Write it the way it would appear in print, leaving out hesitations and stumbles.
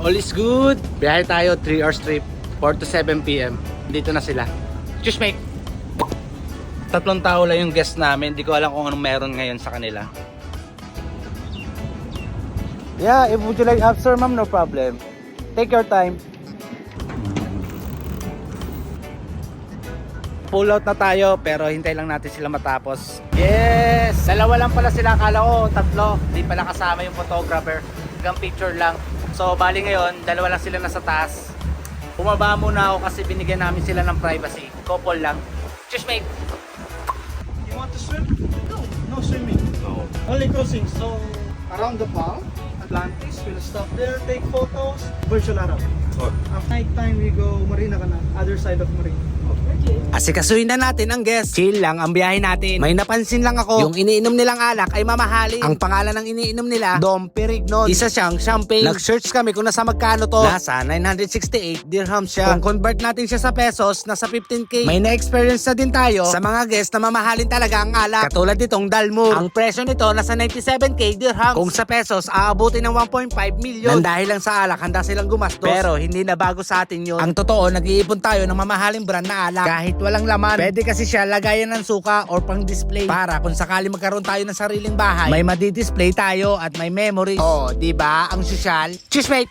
All is good. Biyahe tayo, 3 hours trip, 4 to 7 p.m. Dito na sila. Cheers, mate! 3 tao lang yung guest namin. Hindi ko alam kung anong meron ngayon sa kanila. Yeah, if would you like after, ma'am, no problem. Take your time. Pull out na tayo, pero hintay lang natin sila matapos. Yes! Dalawa lang pala sila. Akala ko 3. Di pala kasama yung photographer. Hanggang picture lang. So, bali ngayon, dalawa lang sila nasa taas. Bumaba muna ako kasi binigyan namin sila ng privacy. Couple lang. Cheers, mate! You want to swim? No, no swimming. No. Only cruising. So around the palm, Atlantis, we'll stop there, take photos, virtual Arab. After night time, we go Marina Canal, other side of Marina. Asikasuhin na natin ang guest. Chill lang ang biyahe natin. May napansin lang ako. Yung iniinom nilang alak ay mamahalin. Ang pangalan ng iniinom nila, Dom Perignon. Isa siyang champagne. Nag-search kami kung nasa magkano to. Nasa 968 dirhams siya. Kung convert natin siya sa pesos, nasa 15k. May na-experience na din tayo sa mga guest na mamahalin talaga ang alak. Katulad nitong Dalmur. Ang presyo nito nasa 97k dirhams. Kung sa pesos, aabutin ng 1.5 million. Nang dahil lang sa alak, handa silang gumastos. Pero hindi na bago sa atin yun. Ang totoo, nag-iipon tayo ng mamahaling brand na alak. Kahit walang laman, pwede kasi siya lagayan ng suka or pang display para kung sakali magkaroon tayo ng sariling bahay, may madi-display tayo at may memories. Oh, di ba? Ang sosyal. Cheers, mate!